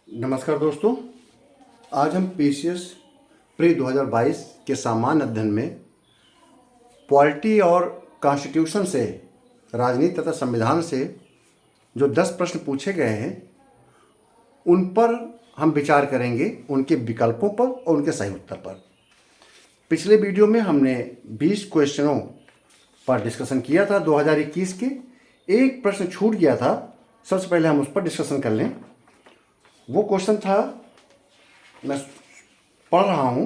नमस्कार दोस्तों। आज हम पीसीएस प्री 2022 के सामान्य अध्ययन में पॉलिटी और कॉन्स्टिट्यूशन से, राजनीति तथा संविधान से जो 10 प्रश्न पूछे गए हैं उन पर हम विचार करेंगे, उनके विकल्पों पर और उनके सही उत्तर पर। पिछले वीडियो में हमने 20 क्वेश्चनों पर डिस्कशन किया था 2021 के। एक प्रश्न छूट गया था, सबसे पहले हम उस पर डिस्कशन कर लें। वो क्वेश्चन था, मैं पढ़ रहा हूं।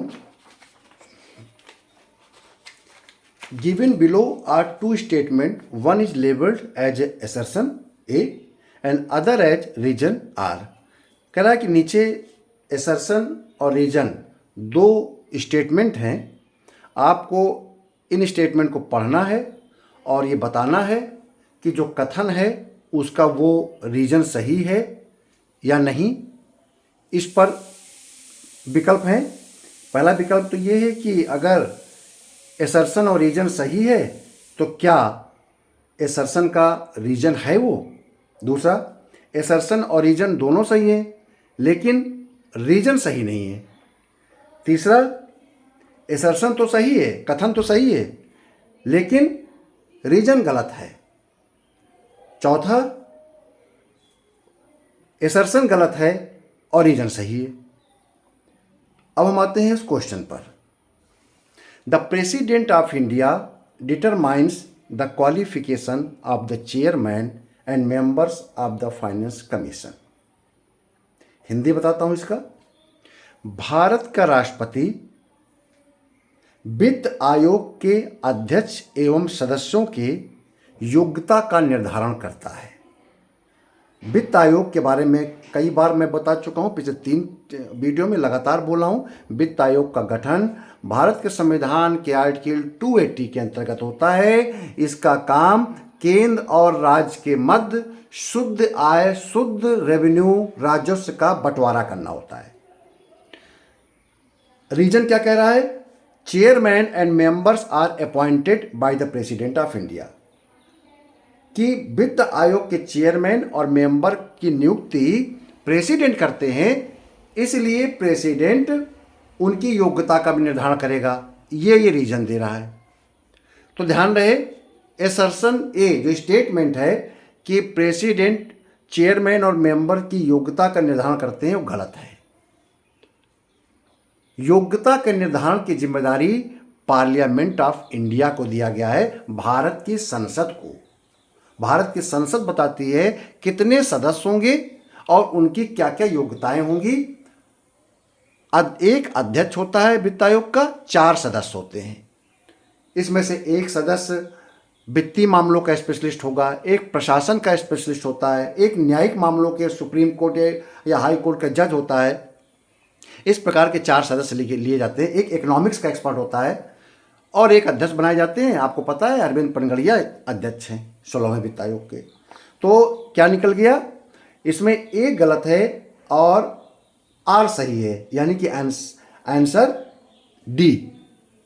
Given below are two statement, one is labelled as a assertion A and other as reason R. कह रहा है कि नीचे असर्शन और रीजन दो स्टेटमेंट हैं। आपको इन स्टेटमेंट को पढ़ना है और ये बताना है कि जो कथन है उसका वो रीजन सही है या नहीं। इस पर विकल्प हैं। पहला विकल्प तो ये है कि अगर असर्शन और रीजन सही है तो क्या असर्शन का रीजन है वो। दूसरा, असर्शन और रीजन दोनों सही हैं लेकिन रीजन सही नहीं है। तीसरा, असर्शन तो सही है, कथन तो सही है लेकिन रीजन गलत है। चौथा, असर्शन गलत है और रीजन सही है। अब हम आते हैं इस क्वेश्चन पर। The president of India determines the qualification of the chairman and members of the finance commission. Hindi बताता हूं इसका। भारत का राष्ट्रपति वित्त आयोग के अध्यक्ष एवं सदस्यों के योग्यता का निर्धारण करता है। वित्त आयोग के बारे में कई बार मैं बता चुका हूं, पिछले 3 वीडियो में लगातार बोला हूं। वित्त आयोग का गठन भारत के संविधान के आर्टिकल 280 के अंतर्गत होता है। इसका काम केंद्र और राज्य के मध्य शुद्ध आय, शुद्ध रेवेन्यू, राजस्व का बंटवारा करना होता है। रीजन क्या कह रहा है? Chairman and members are appointed by the president of India. कि वित्त आयोग के चेयरमैन और मेंबर की नियुक्ति प्रेसिडेंट करते हैं, इसलिए प्रेसिडेंट उनकी योग्यता का भी निर्धारण करेगा। ये रीजन दे रहा है। तो ध्यान रहे, असर्शन ए जो स्टेटमेंट है कि प्रेसिडेंट चेयरमैन और मेंबर की योग्यता का निर्धारण करते हैं, वो गलत है। योग्यता के निर्धारण की जिम्मेदारी पार्लियामेंट ऑफ इंडिया को दिया गया है, भारत की संसद को। भारत की संसद बताती है कितने सदस्य होंगे और उनकी क्या क्या योग्यताएं होंगी। एक अध्यक्ष होता है वित्त आयोग का, 4 सदस्य होते हैं। इसमें से एक सदस्य वित्तीय मामलों का स्पेशलिस्ट होगा, एक प्रशासन का स्पेशलिस्ट होता है, एक न्यायिक मामलों के सुप्रीम कोर्ट या हाई कोर्ट का जज होता है। इस प्रकार के 4 सदस्य लिए जाते हैं। एक इकोनॉमिक्स का एक्सपर्ट होता है और एक अध्यक्ष बनाए जाते हैं। आपको पता है अरविंद पनगड़िया अध्यक्ष हैं 16वें वित्त आयोग के। तो क्या निकल गया? इसमें ए गलत है और आर सही है, यानी कि answer D,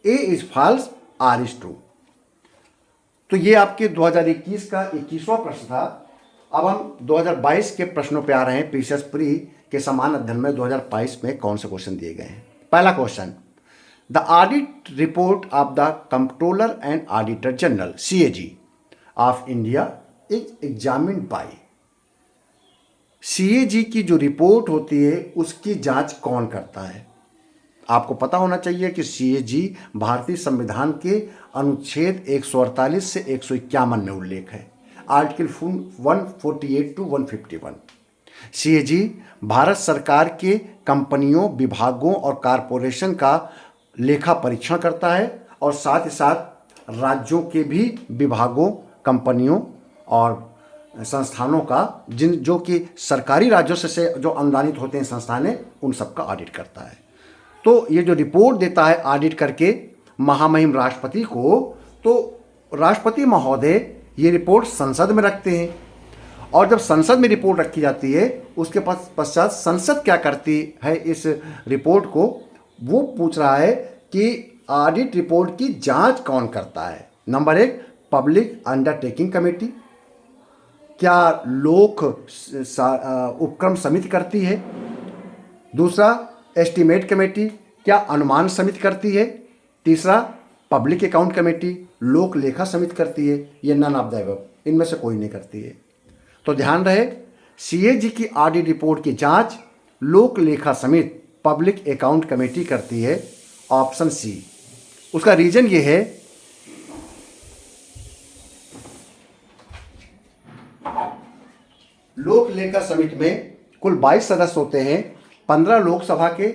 A is false, R is true. तो ये आपके 2021 का 21वां प्रश्न था। अब हम 2022 के प्रश्नों पे आ रहे हैं। पीसीएस प्री के समान अध्ययन में 2022 में कौन से क्वेश्चन दिए गए हैं। पहला question, the audit report of the controller and auditor general CAG of India is examined bye. CAG की जो रिपोर्ट होती है उसकी जांच कौन करता है? आपको पता होना चाहिए कि CAG भारतीय संविधान के अनुच्छेद 148 से 151 में उल्लेख है, आर्टिकल 148 to 151। CAG भारत सरकार के कंपनियों, विभागों और कॉरपोरेशन का लेखा परीक्षण करता है और साथ ही साथ राज्यों के भी विभागों, कंपनियों और संस्थानों का जो कि सरकारी राजस्व से जो अनुदानित होते हैं संस्थानें, उन सब का ऑडिट करता है। तो ये जो रिपोर्ट देता है ऑडिट करके महामहिम राष्ट्रपति को, तो राष्ट्रपति महोदय ये रिपोर्ट संसद में रखते हैं और जब संसद में रिपोर्ट रखी जाती है उसके पश्चात संसद क्या करती है इस रिपोर्ट को, वो पूछ रहा है कि ऑडिट रिपोर्ट की जांच कौन करता है। नंबर 1, पब्लिक अंडरटेकिंग कमेटी, क्या लोक उपक्रम समिति करती है। दूसरा, एस्टीमेट कमेटी क्या अनुमान समिति करती है? तीसरा, पब्लिक अकाउंट कमेटी लोक लेखा समिति करती है? ये नन ऑफ द अबव, इनमें से कोई नहीं करती है। तो ध्यान रहे, सीएजी की ऑडिट रिपोर्ट की जांच लोक लेखा समिति पब्लिक अकाउंट कमेटी करती है, ऑप्शन सी। उसका रीजन ये है, लोक लेखा समिति में कुल 22 सदस्य होते हैं, 15 लोकसभा के,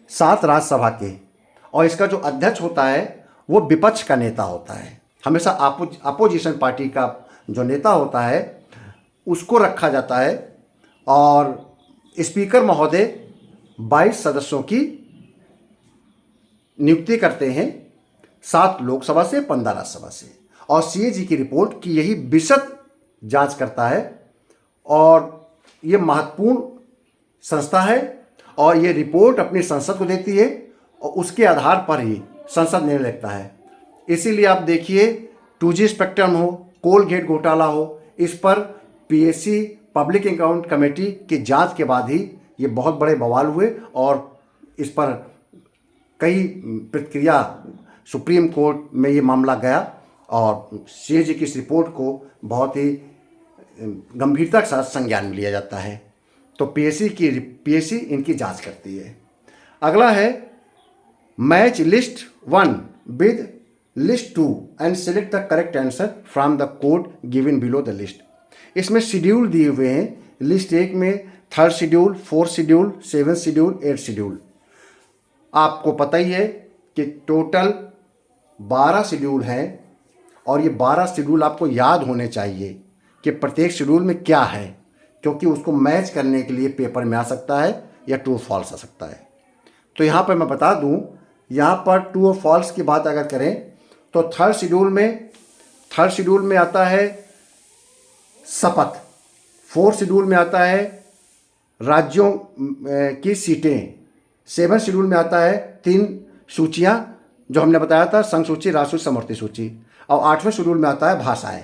7 राज्यसभा के, और इसका जो अध्यक्ष होता है वो विपक्ष का नेता होता है। हमेशा अपोजिशन पार्टी का जो नेता होता है उसको रखा जाता है, और स्पीकर महोदय 22 सदस्यों की नियुक्ति करते हैं, 7 लोकसभा से, 15 राज्यसभा से, और सीएजी की रिपोर्ट की यही विशद जांच करता है। और ये महत्वपूर्ण संस्था है, और ये रिपोर्ट अपनी संसद को देती है, और उसके आधार पर ही संसद निर्णय लेता है। इसीलिए आप देखिए, 2G स्पेक्ट्रम हो, कोलगेट घोटाला हो, इस पर पीएससी पब्लिक अकाउंट कमेटी की जांच के बाद ही ये बहुत बड़े बवाल हुए, और इस पर कई प्रतिक्रिया सुप्रीम कोर्ट में ये मामला गया, और सीएजी की इस रिपोर्ट को बहुत ही गंभीरता के साथ संज्ञान में लिया जाता है। तो पीएससी इनकी जांच करती है। अगला है, match list 1 with list 2 and select the correct answer from the code given below the list. इसमें शेड्यूल दिए हुए हैं। लिस्ट 1 में 3rd schedule, 4th schedule, 7th schedule, 8th schedule. आपको पता ही है कि टोटल 12 शेड्यूल हैं, और ये 12 शेड्यूल आपको याद होने चाहिए कि प्रत्येक शेड्यूल में क्या है, क्योंकि उसको मैच करने के लिए पेपर में आ सकता है या ट्रू फॉल्स आ सकता है। तो यहाँ पर मैं बता दूँ, यहाँ पर ट्रू और फॉल्स की बात अगर करें तो 3rd शेड्यूल में आता है शपथ, 4th शेड्यूल में आता है राज्यों की सीटें, 7th शेड्यूल में आता है 3 सूचियाँ जो हमने बताया था, संघ सूची, राष्ट्र सूची, समवर्ती सूची, और 8वें शेड्यूल में आता है भाषाएं।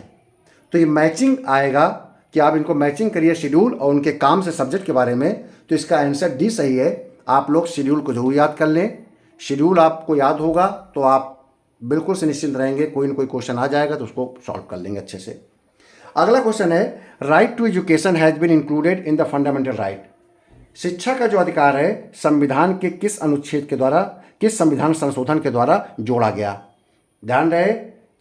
तो ये मैचिंग आएगा कि आप इनको मैचिंग करिए शेड्यूल और उनके काम से सब्जेक्ट के बारे में। तो इसका आंसर डी सही है। आप लोग शेड्यूल को जरूर याद कर लें। शेड्यूल आपको याद होगा तो आप बिल्कुल से निश्चिंत रहेंगे, कोई ना कोई क्वेश्चन आ जाएगा तो उसको सॉल्व कर लेंगे अच्छे से। अगला क्वेश्चन है, right to education has been included in the fundamental right. शिक्षा का जो अधिकार है संविधान के किस अनुच्छेद के द्वारा, किस संविधान संशोधन के द्वारा जोड़ा गया? ध्यान रहे,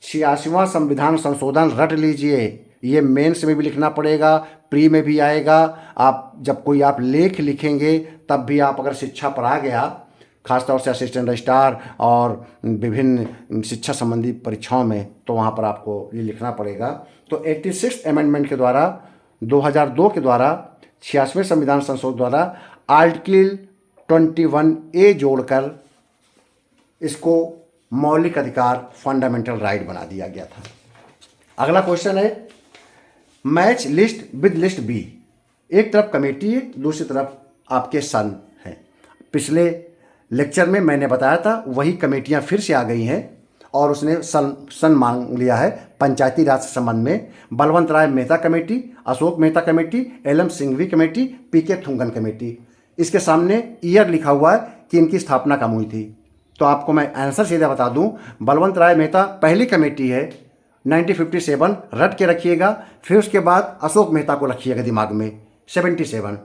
86वां संविधान संशोधन रट लीजिए। ये मेंस में भी लिखना पड़ेगा, प्री में भी आएगा। आप जब कोई आप लेख लिखेंगे तब भी आप अगर शिक्षा पर आ गया, खासतौर से असिस्टेंट रजिस्ट्रार और विभिन्न शिक्षा संबंधी परीक्षाओं में, तो वहाँ पर आपको ये लिखना पड़ेगा। तो 86 अमेंडमेंट के द्वारा 2002 के द्वारा 86वें संविधान संशोधन द्वारा आर्टिकल 21A जोड़कर इसको मौलिक अधिकार, फंडामेंटल राइट बना दिया गया था। अगला क्वेश्चन है, match list with list B. एक तरफ कमेटी है, दूसरी तरफ आपके सन हैं। पिछले लेक्चर में मैंने बताया था वही कमेटियां फिर से आ गई हैं, और उसने सन मांग लिया है पंचायती राज से संबंध में। Balwant Rai Mehta committee, Ashok Mehta committee, LM Singhvi committee, PK Thungon committee. इसके सामने ईयर लिखा हुआ है कि इनकी स्थापना कब हुई थी। तो आपको मैं आंसर सीधा बता दूं, बलवंत राय मेहता पहली कमेटी है, 1957 रट के रखिएगा। फिर उसके बाद अशोक मेहता को रखिएगा दिमाग में, 77।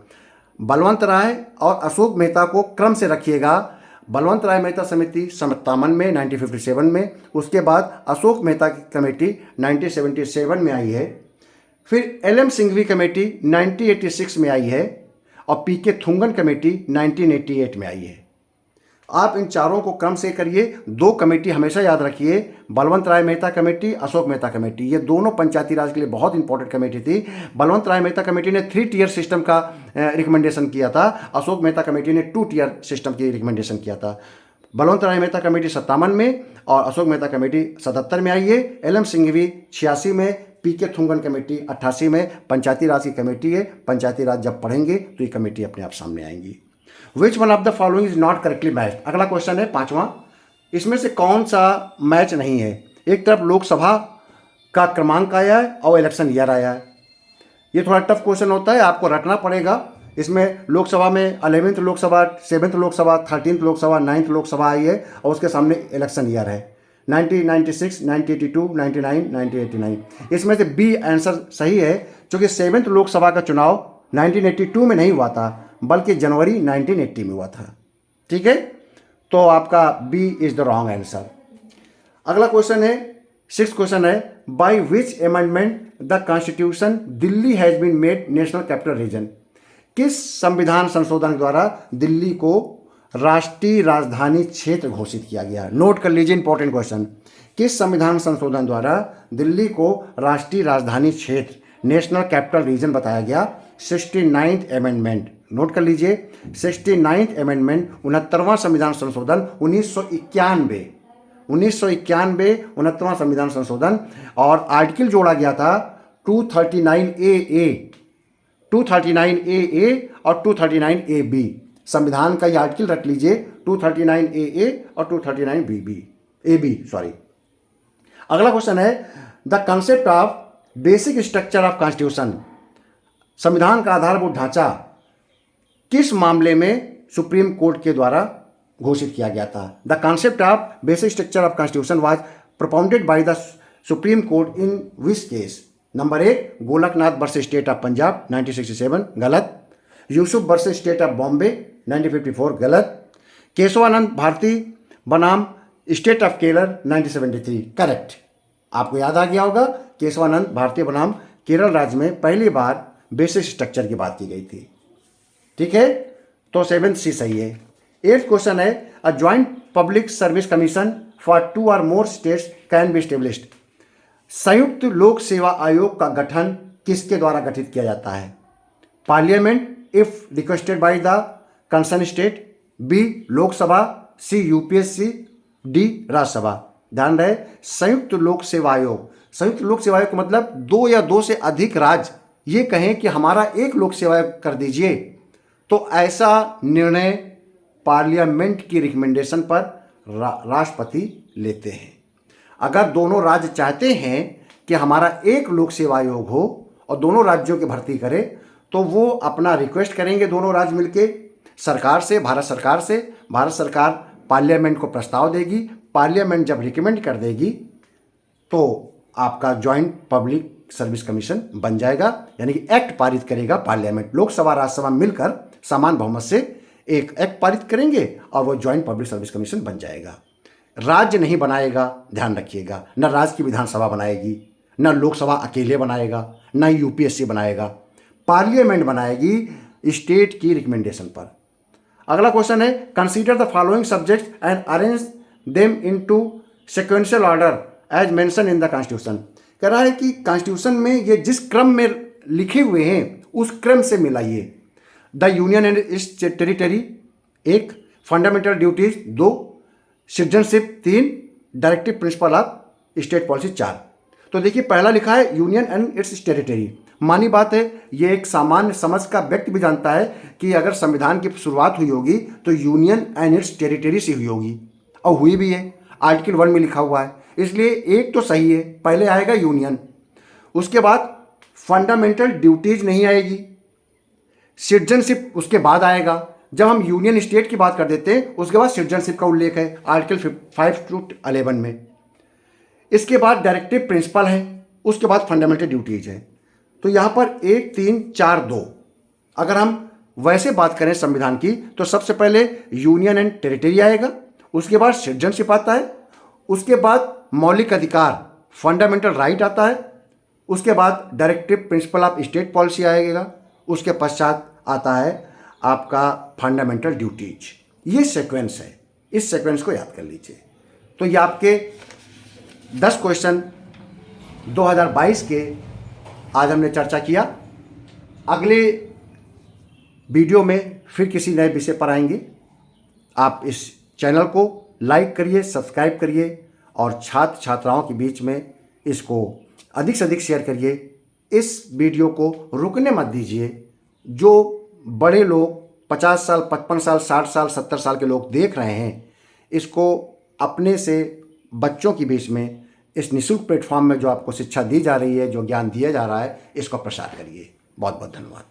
बलवंत राय और अशोक मेहता को क्रम से रखिएगा। बलवंत राय मेहता समिति 57 में, 1957 में। उसके बाद अशोक मेहता की कमेटी 1977 में आई है। फिर LM सिंघवी कमेटी 1986 में आई है, और PK थुंगन कमेटी 1988 में आई है। आप इन चारों को क्रम से करिए। 2 कमेटी हमेशा याद रखिए, बलवंत राय मेहता कमेटी, अशोक मेहता कमेटी। ये दोनों पंचायती राज के लिए बहुत इंपॉर्टेंट कमेटी थी। बलवंत राय मेहता कमेटी ने 3 टियर सिस्टम का रिकमेंडेशन किया था, अशोक मेहता कमेटी ने 2 टियर सिस्टम की रिकमेंडेशन किया था। बलवंत राय मेहता कमेटी 57 में और अशोक मेहता कमेटी 77 में आई है। LM सिंघवी 86 में, PK थुंगन कमेटी 88 में। पंचायती राज की कमेटी है। पंचायती राज जब पढ़ेंगे तो ये कमेटी अपने आप सामने आएंगी। Which one of the following is not correctly matched. अगला क्वेश्चन है 5वां, इसमें से कौन सा मैच नहीं है? एक तरफ लोकसभा का क्रमांक आया है और इलेक्शन ईयर आया है। ये थोड़ा टफ क्वेश्चन होता है, आपको रटना पड़ेगा इसमें लोकसभा में 11th Lok Sabha, 7th Lok Sabha, 13th Lok Sabha, 9th Lok Sabha आई है और उसके सामने इलेक्शन ईयर है 1996, 1982, 1999, 1989। इसमें से बी आंसर सही है, क्योंकि 7th लोकसभा का चुनाव 1982 में नहीं हुआ था बल्कि जनवरी 1980 में हुआ था। ठीक है, तो आपका B is the wrong answer. अगला क्वेश्चन है, 6th क्वेश्चन है, by which amendment the constitution Delhi has been made national capital region. किस संविधान संशोधन द्वारा दिल्ली को राष्ट्रीय राजधानी क्षेत्र घोषित किया गया। नोट कर लीजिए, इंपॉर्टेंट क्वेश्चन। किस संविधान संशोधन द्वारा दिल्ली को राष्ट्रीय राजधानी क्षेत्र नेशनल कैपिटल रीजन बताया गया। 69th अमेंडमेंट, नोट कर लीजिए, 69th अमेंडमेंट 69वां संविधान संशोधन 1991, 69वां संविधान संशोधन, और आर्टिकल जोड़ा गया था 239AA, 239AA और 239AB। संविधान का ये आर्टिकल रख लीजिए, 239AA और 239AB, सॉरी। अगला क्वेश्चन है, the concept of basic structure of constitution, संविधान का आधारभूत ढांचा किस मामले में सुप्रीम कोर्ट के द्वारा घोषित किया गया था। The concept of basic structure of constitution was propounded by the supreme court in which case. Number 1, Golaknath versus state of Punjab 1967, गलत। Yusuf versus state of Bombay 1954, गलत। केशवानंद भारती बनाम स्टेट ऑफ केरल 1973, करेक्ट। आपको याद आ गया होगा, केशवानंद भारती बनाम केरल राज्य में पहली बार बेसिक स्ट्रक्चर की बात की गई थी। ठीक है, तो 7th सी सही है। 8th क्वेश्चन है, a joint public service commission for 2 or more states can be established. संयुक्त लोक सेवा आयोग का गठन किसके द्वारा गठित किया जाता है। Parliament if requested by the concern state, B Lok Sabha, C UPSC, D Rajya Sabha. ध्यान रहे, संयुक्त लोक सेवा आयोग, संयुक्त लोक सेवा आयोग का मतलब 2 या 2 से अधिक राज्य ये कहें कि हमारा एक लोक सेवा आयोग कर दीजिए, तो ऐसा निर्णय पार्लियामेंट की रिकमेंडेशन पर राष्ट्रपति लेते हैं। अगर दोनों राज्य चाहते हैं कि हमारा एक लोक सेवा आयोग हो और दोनों राज्यों की भर्ती करे, तो वो अपना रिक्वेस्ट करेंगे दोनों राज्य मिलके सरकार से, भारत सरकार से। भारत सरकार पार्लियामेंट को प्रस्ताव देगी, पार्लियामेंट जब रिकमेंड कर देगी तो आपका ज्वाइंट पब्लिक सर्विस कमीशन बन जाएगा, यानी कि एक्ट पारित करेगा पार्लियामेंट। लोकसभा राज्यसभा मिलकर समान बहुमत से एक एक्ट पारित करेंगे और वो ज्वाइंट पब्लिक सर्विस कमीशन बन जाएगा। राज्य नहीं बनाएगा, ध्यान रखिएगा, न राज्य की विधानसभा बनाएगी, न लोकसभा अकेले बनाएगा, न यूपीएससी बनाएगा, पार्लियामेंट बनाएगी स्टेट की रिकमेंडेशन पर। अगला क्वेश्चन है, consider the following subjects and arrange them into sequential order as mention in the constitution. कह रहा है कि कॉन्स्टिट्यूशन में ये जिस क्रम में लिखे हुए हैं उस क्रम से मिलाइए। The union and its territory 1, fundamental duties 2, citizenship 3, directive principle of state policy 4। तो देखिए, पहला लिखा है यूनियन एंड इट्स टेरिटरी। मानी बात है, ये एक सामान्य समझ का व्यक्ति भी जानता है कि अगर संविधान की शुरुआत हुई होगी तो यूनियन एंड इट्स टेरिटरी से हुई होगी, और हुई भी है, आर्टिकल 1 में लिखा हुआ है। इसलिए एक तो सही है, पहले आएगा यूनियन, उसके बाद फंडामेंटल ड्यूटीज नहीं आएगी, सिटीजनशिप उसके बाद आएगा। जब हम यूनियन स्टेट की बात कर देते हैं उसके बाद सिटीजनशिप का उल्लेख है आर्टिकल 5 to 11 में। इसके बाद डायरेक्टिव प्रिंसिपल है, उसके बाद फंडामेंटल ड्यूटीज है। तो यहाँ पर 1, 3, 4, 2 अगर हम वैसे बात करें संविधान की तो सबसे पहले यूनियन एंड टेरिटरी आएगा, उसके बाद सिटीजनशिप आता है, उसके बाद मौलिक अधिकार फंडामेंटल राइट आता है, उसके बाद directive principle of state policy आएगा, उसके पश्चात आता है आपका फंडामेंटल ड्यूटीज। ये सीक्वेंस है, इस सीक्वेंस को याद कर लीजिए। तो ये आपके 10 क्वेश्चन 2022 के आज हमने चर्चा किया। अगले वीडियो में फिर किसी नए विषय पर आएंगे। आप इस चैनल को लाइक करिए, सब्सक्राइब करिए और छात्र छात्राओं के बीच में इसको अधिक से अधिक शेयर करिए। इस वीडियो को रुकने मत दीजिए। जो बड़े लोग 50 साल, 55 साल, 60 साल, 70 साल के लोग देख रहे हैं, इसको अपने से बच्चों के बीच में इस निःशुल्क प्लेटफॉर्म में जो आपको शिक्षा दी जा रही है, जो ज्ञान दिया जा रहा है, इसको प्रसार करिए। बहुत बहुत धन्यवाद।